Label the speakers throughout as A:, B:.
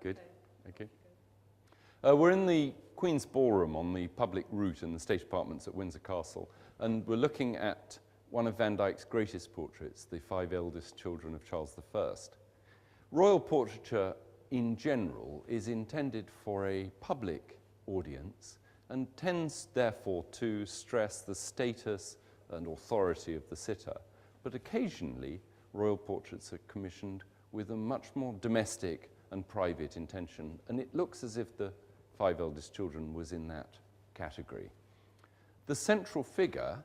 A: Good. Okay. We're in the Queen's Ballroom on the public route in the State Apartments at Windsor Castle, and we're looking at one of Van Dyck's greatest portraits, the 5 eldest children of Charles I. Royal portraiture in general is intended for a public audience and tends therefore to stress the status and authority of the sitter. But occasionally, royal portraits are commissioned with a much more domestic and private intention, and it looks as if the 5 eldest children was in that category. The central figure,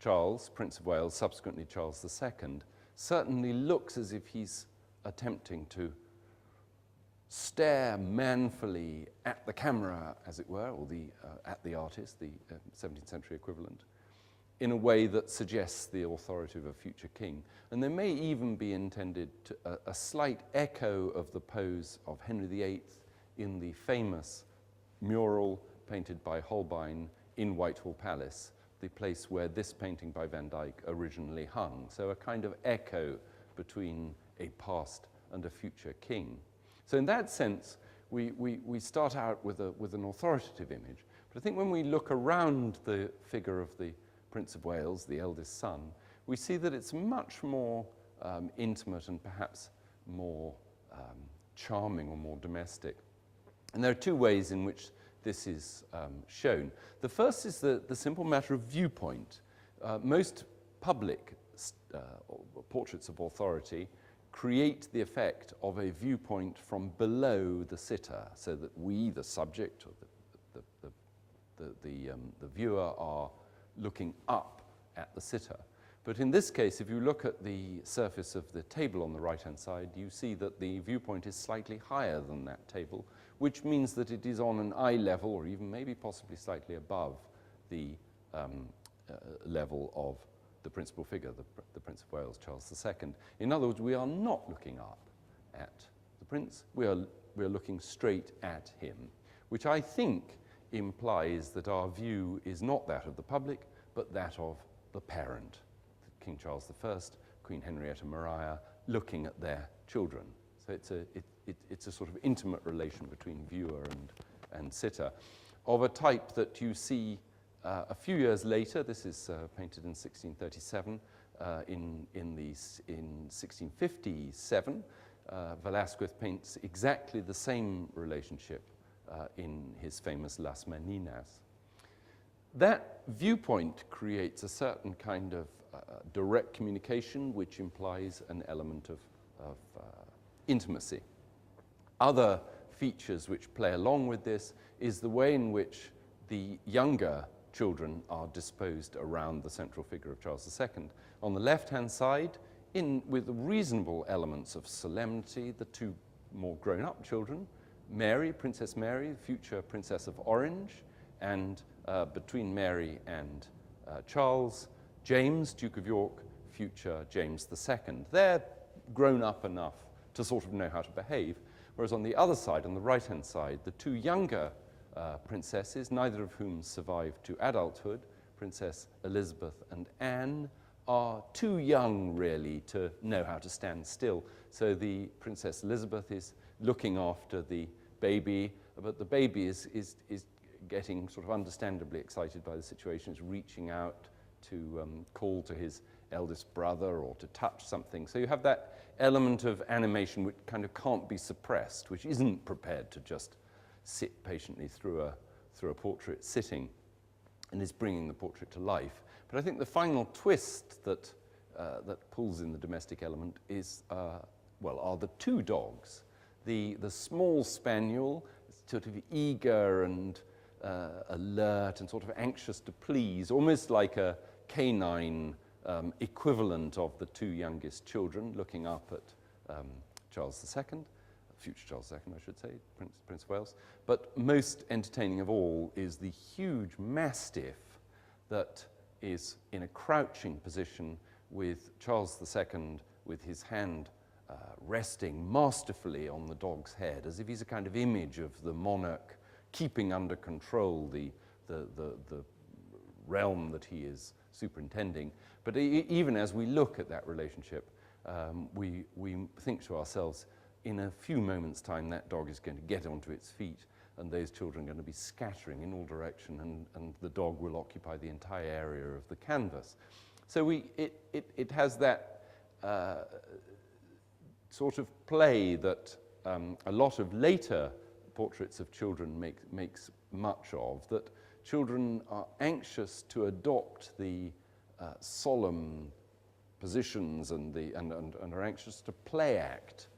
A: Charles, Prince of Wales, subsequently Charles II, certainly looks as if he's attempting to stare manfully at the camera, as it were, or at the artist, the 17th century equivalent, in a way that suggests the authority of a future king. And there may even be intended to, a slight echo of the pose of Henry VIII in the famous mural painted by Holbein in Whitehall Palace, the place where this painting by Van Dyck originally hung. So a kind of echo between a past and a future king. So in that sense, we start out with an authoritative image. But I think when we look around the figure of the Prince of Wales, the eldest son, we see that it's much more intimate and perhaps more charming or more domestic. And there are 2 ways in which this is shown. The first is the simple matter of viewpoint. Most public portraits of authority create the effect of a viewpoint from below the sitter, so that we, the subject, or the viewer, are looking up at the sitter. But in this case, if you look at the surface of the table on the right-hand side, you see that the viewpoint is slightly higher than that table, which means that it is on an eye level, or even maybe possibly slightly above the level of the principal figure, the Prince of Wales, Charles II. In other words, we are not looking up at the prince, we are looking straight at him, which I think implies that our view is not that of the public, but that of the parent, King Charles I, Queen Henrietta Maria, looking at their children. So it's a sort of intimate relation between viewer and sitter, of a type that you see a few years later. This is painted in 1637. In 1657, Velázquez paints exactly the same relationship in his famous Las Meninas. That viewpoint creates a certain kind of direct communication, which implies an element of intimacy. Other features which play along with this is the way in which the younger children are disposed around the central figure of Charles II. On the left-hand side, with reasonable elements of solemnity, the 2 more grown-up children, Mary, Princess Mary, future Princess of Orange, and between Mary and Charles, James, Duke of York, future James II. They're grown up enough to sort of know how to behave, whereas on the other side, on the right-hand side, the 2 younger princesses, neither of whom survived to adulthood, Princess Elizabeth and Anne, are too young, really, to know how to stand still. So the Princess Elizabeth is looking after the baby, but the baby is getting sort of understandably excited by the situation, is reaching out to call to his eldest brother or to touch something. So you have that element of animation which kind of can't be suppressed, which isn't prepared to just sit patiently through a portrait sitting, and is bringing the portrait to life. But I think the final twist that pulls in the domestic element is, are the 2 dogs. The small spaniel, sort of eager and alert and sort of anxious to please, almost like a canine equivalent of the 2 youngest children, looking up at Charles II, future Charles II, I should say, Prince of Wales. But most entertaining of all is the huge mastiff that is in a crouching position with Charles II with his hand resting masterfully on the dog's head, as if he's a kind of image of the monarch keeping under control the realm that he is superintending. But even as we look at that relationship, we think to ourselves, in a few moments' time that dog is going to get onto its feet, and those children are going to be scattering in all directions, and the dog will occupy the entire area of the canvas. So it has that sort of play that a lot of later portraits of children makes much of, that children are anxious to adopt the solemn positions and are anxious to play act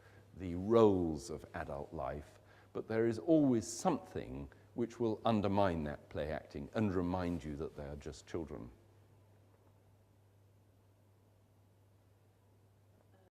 A: the roles of adult life, but there is always something which will undermine that play acting and remind you that they are just children.